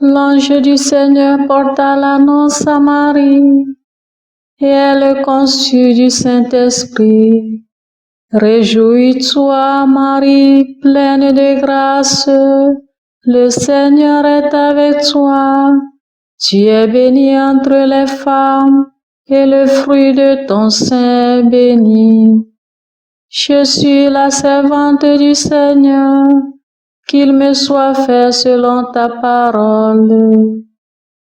L'ange du Seigneur porta l'annonce à Marie, et elle conçut du Saint-Esprit. Réjouis-toi, Marie, pleine de grâce, le Seigneur est avec toi. Tu es bénie entre les femmes, et le fruit de ton sein est béni. Je suis la servante du Seigneur, qu'il me soit fait selon ta parole.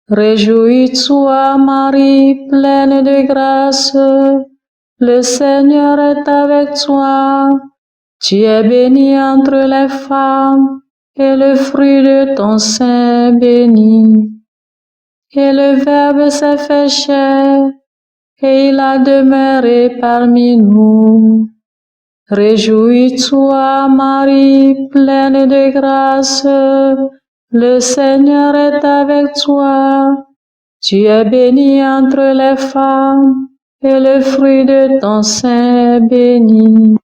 Réjouis-toi, Marie, pleine de grâce, le Seigneur est avec toi. Tu es bénie entre les femmes, et le fruit de ton sein est béni. Et le Verbe s'est fait chair, et il a demeuré parmi nous. Réjouis-toi, Marie, pleine de grâce, le Seigneur est avec toi. Tu es bénie entre les femmes, et le fruit de ton sein est béni.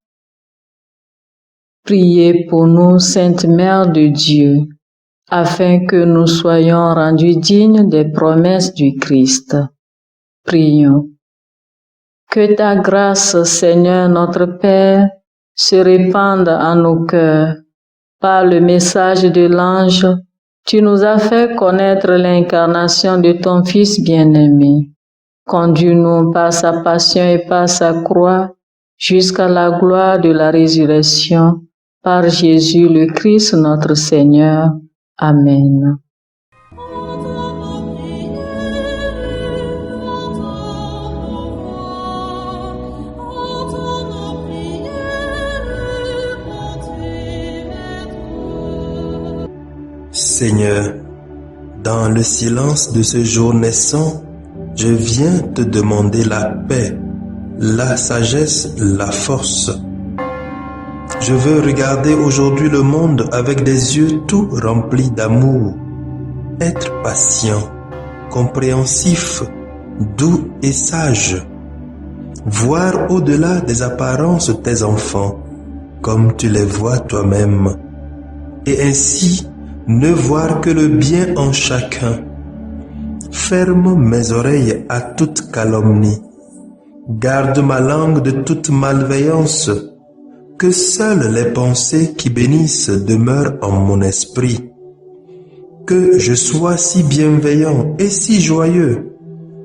Priez pour nous, Sainte Mère de Dieu, afin que nous soyons rendus dignes des promesses du Christ. Prions. Que ta grâce, Seigneur notre Père, se répande en nos cœurs. Par le message de l'ange, tu nous as fait connaître l'incarnation de ton Fils bien-aimé. Conduis-nous par sa passion et par sa croix jusqu'à la gloire de la résurrection, par Jésus le Christ notre Seigneur. Amen. Seigneur, dans le silence de ce jour naissant, je viens te demander la paix, la sagesse, la force. Je veux regarder aujourd'hui le monde avec des yeux tout remplis d'amour, être patient, compréhensif, doux et sage, voir au-delà des apparences tes enfants, comme tu les vois toi-même, et ainsi ne voir que le bien en chacun. Ferme mes oreilles à toute calomnie. Garde ma langue de toute malveillance. Que seules les pensées qui bénissent demeurent en mon esprit. Que je sois si bienveillant et si joyeux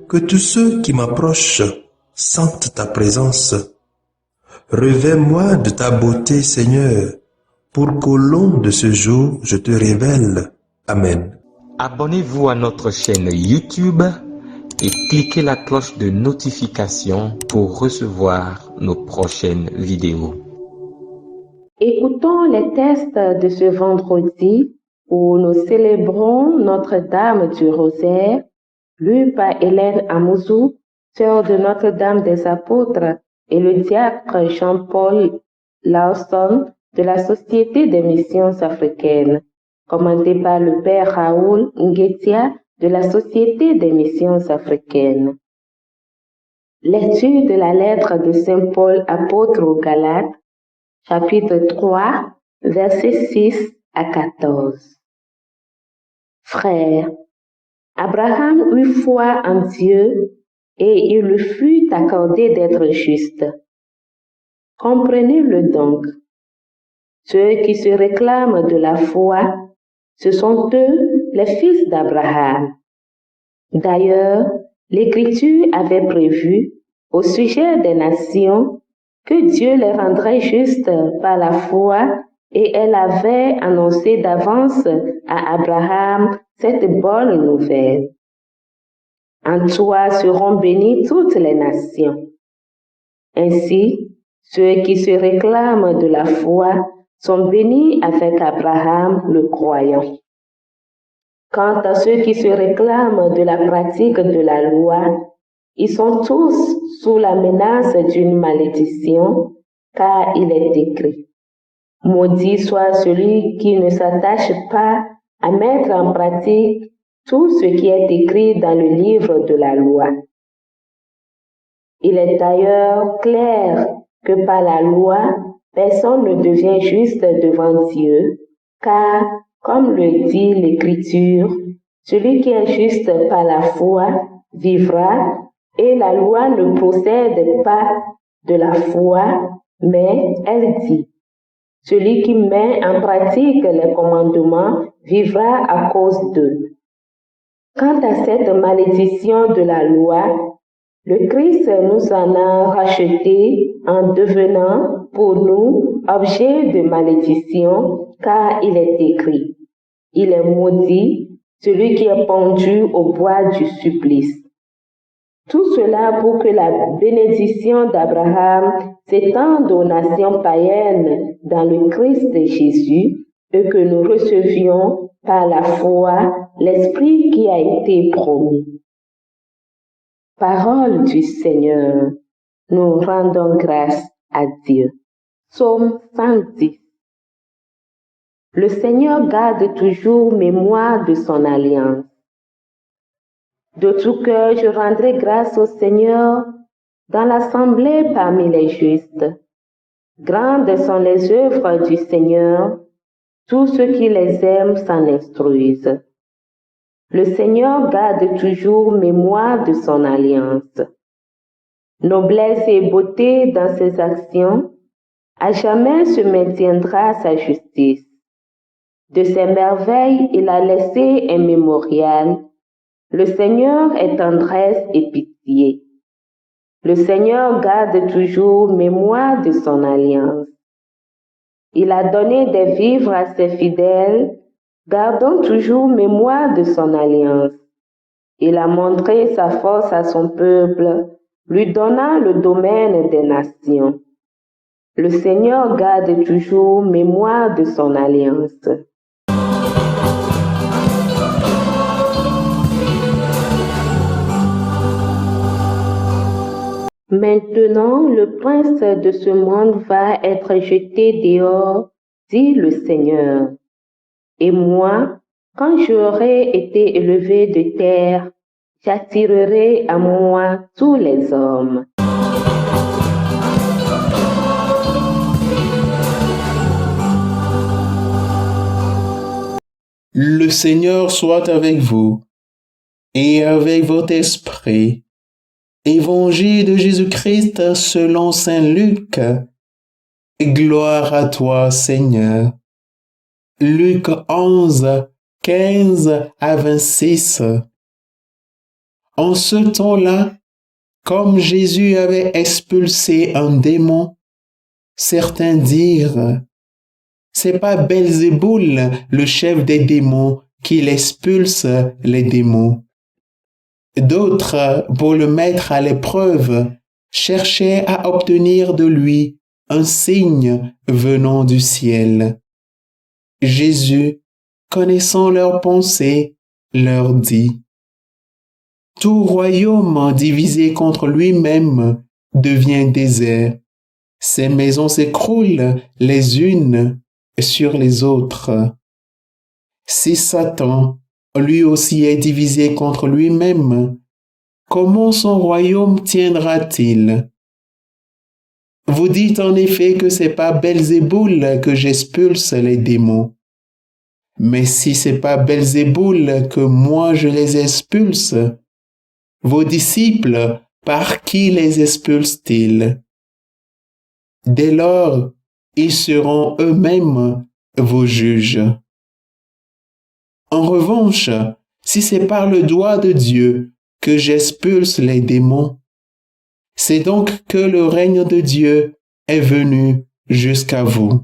que tous ceux qui m'approchent sentent ta présence. Revêts-moi de ta beauté, Seigneur, pour qu'au long de ce jour, je te révèle. Amen. Abonnez-vous à notre chaîne YouTube et cliquez la cloche de notification pour recevoir nos prochaines vidéos. Écoutons les textes de ce vendredi où nous célébrons Notre-Dame du Rosaire, lu par Hélène Amouzou, sœur de Notre-Dame des Apôtres, et le diacre Jean-Paul Lawson de la Société des Missions africaines, commenté par le Père Raoul Nguetia de la Société des Missions africaines. Lecture de la lettre de Saint Paul apôtre aux Galates, chapitre 3, versets 6 à 14. Frères, Abraham eut foi en Dieu et il lui fut accordé d'être juste. Comprenez-le donc. Ceux qui se réclament de la foi, ce sont eux les fils d'Abraham. D'ailleurs, l'Écriture avait prévu, au sujet des nations, que Dieu les rendrait justes par la foi, et elle avait annoncé d'avance à Abraham cette bonne nouvelle. En toi seront bénies toutes les nations. Ainsi, ceux qui se réclament de la foi sont bénis avec Abraham le croyant. Quant à ceux qui se réclament de la pratique de la loi, Ils sont tous sous la menace d'une malédiction, car il est écrit: maudit soit celui qui ne s'attache pas à mettre en pratique tout ce qui est écrit dans le livre de la loi. Il est d'ailleurs clair que par la loi, personne ne devient juste devant Dieu, car, comme le dit l'Écriture, celui qui est juste par la foi vivra, et la loi ne procède pas de la foi, mais elle dit: celui qui met en pratique les commandements vivra à cause d'eux. Quant à cette malédiction de la loi, le Christ nous en a racheté en devenant pour nous objet de malédiction, car il est écrit: il est maudit celui qui est pendu au bois du supplice. Tout cela pour que la bénédiction d'Abraham s'étende aux nations païennes dans le Christ Jésus et que nous recevions par la foi l'Esprit qui a été promis. Parole du Seigneur, nous rendons grâce à Dieu. Psaume 110. Le Seigneur garde toujours mémoire de son alliance. De tout cœur, je rendrai grâce au Seigneur dans l'assemblée parmi les justes. Grandes sont les œuvres du Seigneur, tous ceux qui les aiment s'en instruisent. Le Seigneur garde toujours mémoire de son alliance. Noblesse et beauté dans ses actions, à jamais se maintiendra sa justice. De ses merveilles, il a laissé un mémorial. Le Seigneur est tendresse et pitié. Le Seigneur garde toujours mémoire de son alliance. Il a donné des vivres à ses fidèles, gardant toujours mémoire de son alliance. Il a montré sa force à son peuple, lui donnant le domaine des nations. Le Seigneur garde toujours mémoire de son alliance. Maintenant, le prince de ce monde va être jeté dehors, dit le Seigneur. Et moi, quand j'aurai été élevé de terre, j'attirerai à moi tous les hommes. Le Seigneur soit avec vous et avec votre esprit. Évangile de Jésus-Christ selon saint Luc. Gloire à toi, Seigneur. Luc 11, 15 à 26. En ce temps-là, comme Jésus avait expulsé un démon, certains dirent: c'est pas Belzéboul, le chef des démons, qui expulse les démons. D'autres, pour le mettre à l'épreuve, cherchaient à obtenir de lui un signe venant du ciel. Jésus, connaissant leurs pensées, leur dit: tout royaume divisé contre lui-même devient désert. Ses maisons s'écroulent les unes sur les autres. Si Satan, lui aussi, est divisé contre lui-même, comment son royaume tiendra-t-il? Vous dites en effet que c'est pas Belzéboul que j'expulse les démons. Mais si c'est pas Belzéboul que moi je les expulse, vos disciples, par qui les expulsent-ils? Dès lors, ils seront eux-mêmes vos juges. En revanche, si c'est par le doigt de Dieu que j'expulse les démons, c'est donc que le règne de Dieu est venu jusqu'à vous.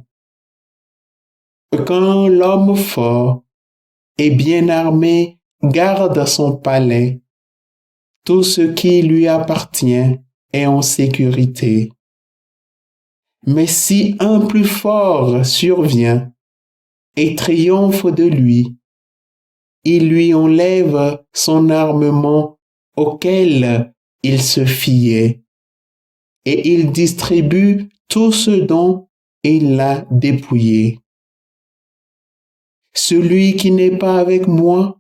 Quand l'homme fort et bien armé garde son palais, tout ce qui lui appartient est en sécurité. Mais si un plus fort survient et triomphe de lui, il lui enlève son armement auquel il se fiait, et il distribue tout ce dont il a dépouillé. Celui qui n'est pas avec moi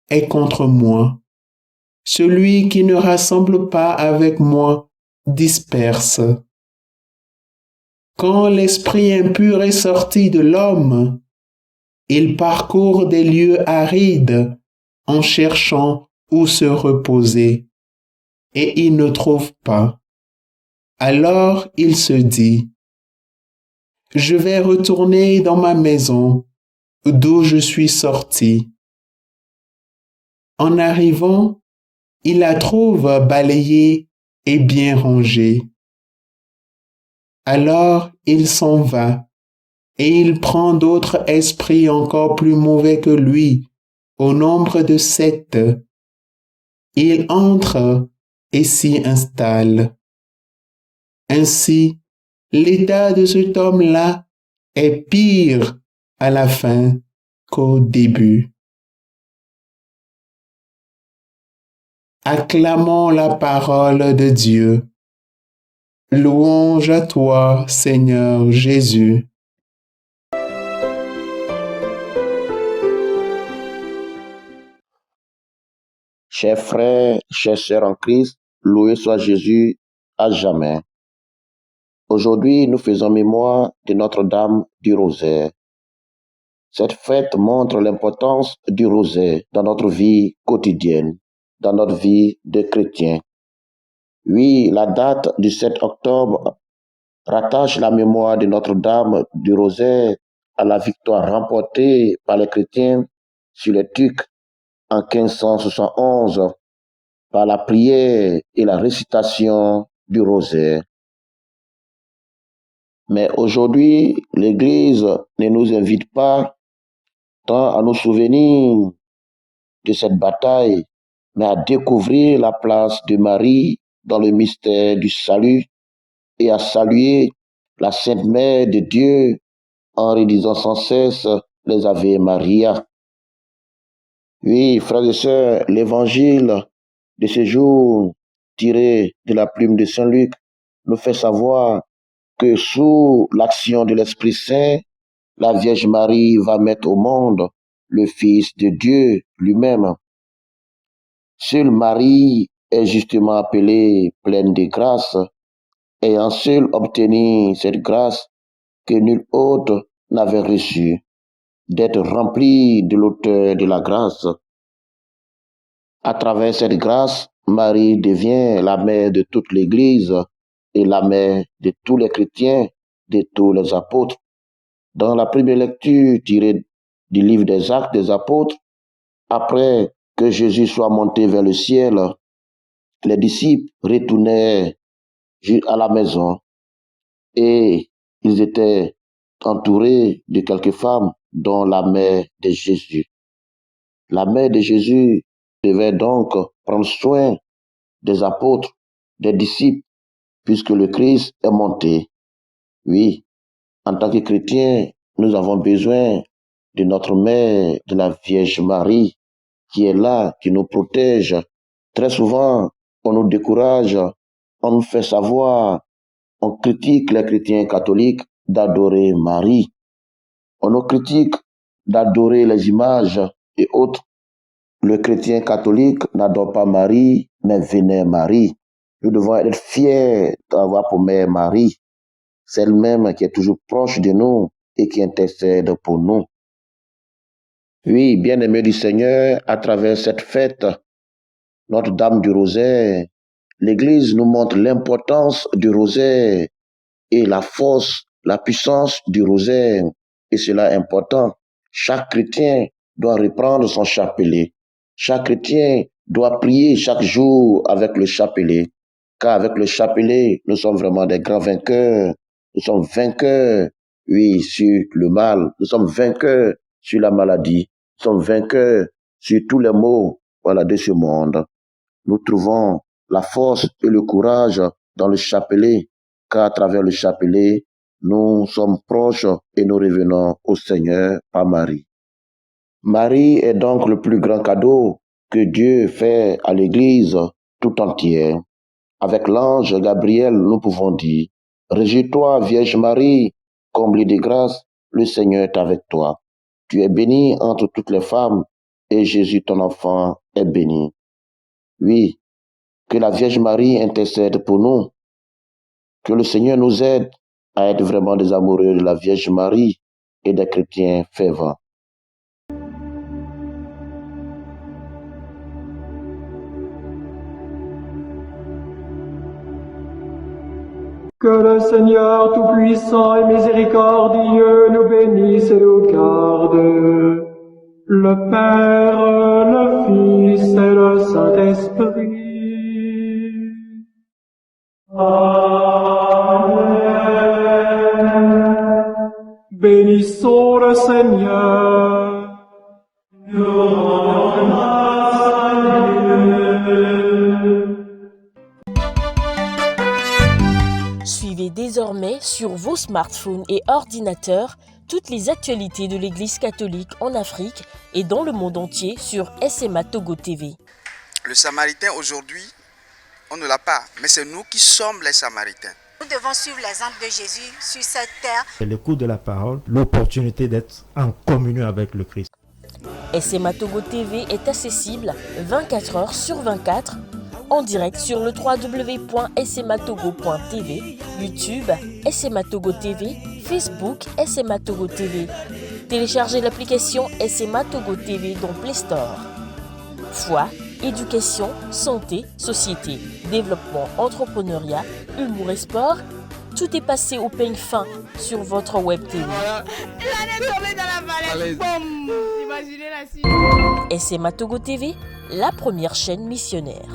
est contre moi. Celui qui ne rassemble pas avec moi disperse. Quand l'esprit impur est sorti de l'homme, il parcourt des lieux arides en cherchant où se reposer, et il ne trouve pas. Alors il se dit, je vais retourner dans ma maison, d'où je suis sorti. En arrivant, il la trouve balayée et bien rangée. Alors il s'en va, et il prend d'autres esprits encore plus mauvais que lui, au nombre de 7. Il entre et s'y installe. Ainsi, l'état de cet homme-là est pire à la fin qu'au début. Acclamons la parole de Dieu. Louange à toi, Seigneur Jésus. Chers frères, chères sœurs en Christ, loué soit Jésus à jamais. Aujourd'hui, nous faisons mémoire de Notre-Dame du Rosaire. Cette fête montre l'importance du rosaire dans notre vie quotidienne, dans notre vie de chrétien. Oui, la date du 7 octobre rattache la mémoire de Notre-Dame du Rosaire à la victoire remportée par les chrétiens sur les Turcs en 1571 par la prière et la récitation du rosaire. Mais aujourd'hui, l'Église ne nous invite pas tant à nous souvenir de cette bataille, mais à découvrir la place de Marie dans le mystère du salut et à saluer la Sainte Mère de Dieu en redisant sans cesse les Ave Maria. Oui, frères et sœurs, l'évangile de ce jour, tiré de la plume de Saint Luc, nous fait savoir que sous l'action de l'Esprit Saint, la Vierge Marie va mettre au monde le Fils de Dieu lui-même. Seule Marie est justement appelée pleine de grâce, ayant seule obtenu cette grâce que nul autre n'avait reçue, d'être remplie de l'auteur de la grâce. À travers cette grâce, Marie devient la mère de toute l'Église et la mère de tous les chrétiens, de tous les apôtres. Dans la première lecture tirée du livre des Actes des Apôtres, après que Jésus soit monté vers le ciel, les disciples retournaient à la maison et ils étaient entourés de quelques femmes, dont la mère de Jésus. La mère de Jésus devait donc prendre soin des apôtres, des disciples, puisque le Christ est monté. Oui, en tant que chrétiens, nous avons besoin de notre mère, de la Vierge Marie, qui est là, qui nous protège. Très souvent, on nous décourage, on nous fait savoir, on critique les chrétiens catholiques d'adorer Marie. On nous critique d'adorer les images et autres. Le chrétien catholique n'adore pas Marie, mais vénère Marie. Nous devons être fiers d'avoir pour mère Marie, celle-même qui est toujours proche de nous et qui intercède pour nous. Oui, bien-aimés du Seigneur, à travers cette fête, Notre-Dame du Rosaire, l'Église nous montre l'importance du rosaire et la force, la puissance du rosaire. Et cela est important. Chaque chrétien doit reprendre son chapelet. Chaque chrétien doit prier chaque jour avec le chapelet. Car avec le chapelet, nous sommes vraiment des grands vainqueurs. Nous sommes vainqueurs, oui, sur le mal. Nous sommes vainqueurs sur la maladie. Nous sommes vainqueurs sur tous les maux, voilà, de ce monde. Nous trouvons la force et le courage dans le chapelet, car à travers le chapelet, nous sommes proches et nous revenons au Seigneur par Marie. Marie est donc le plus grand cadeau que Dieu fait à l'Église tout entière. avec l'ange Gabriel, nous pouvons dire, réjouis-toi, Vierge Marie, comblée de grâce, le Seigneur est avec toi. Tu es bénie entre toutes les femmes, et Jésus, ton enfant, est béni. Oui, que la Vierge Marie intercède pour nous, que le Seigneur nous aide à être vraiment des amoureux de la Vierge Marie et des chrétiens fervents. Que le Seigneur Tout-Puissant et Miséricordieux nous bénisse et nous garde, le Père, le Fils et le Saint-Esprit. Amen. Bénissons le Seigneur. Nous rendons grâce à Dieu. Suivez désormais sur vos smartphones et ordinateurs toutes les actualités de l'Église catholique en Afrique et dans le monde entier sur SMA Togo TV. Le Samaritain aujourd'hui, on ne l'a pas, mais c'est nous qui sommes les Samaritains. Nous devons suivre l'exemple de Jésus sur cette terre. C'est l'écoute de la parole, l'opportunité d'être en communion avec le Christ. SMA Togo TV est accessible 24 heures sur 24 en direct sur le www.smatogo.tv, YouTube SMA Togo TV, Facebook SMA Togo TV. Téléchargez l'application SMA Togo TV dans Play Store. Foi, éducation, santé, société, développement, entrepreneuriat, humour et sport, tout est passé au peigne fin sur votre web TV. Il allait tomber dans la falaise. Boum. Imaginez la suite. SMA Togo TV, la première chaîne missionnaire.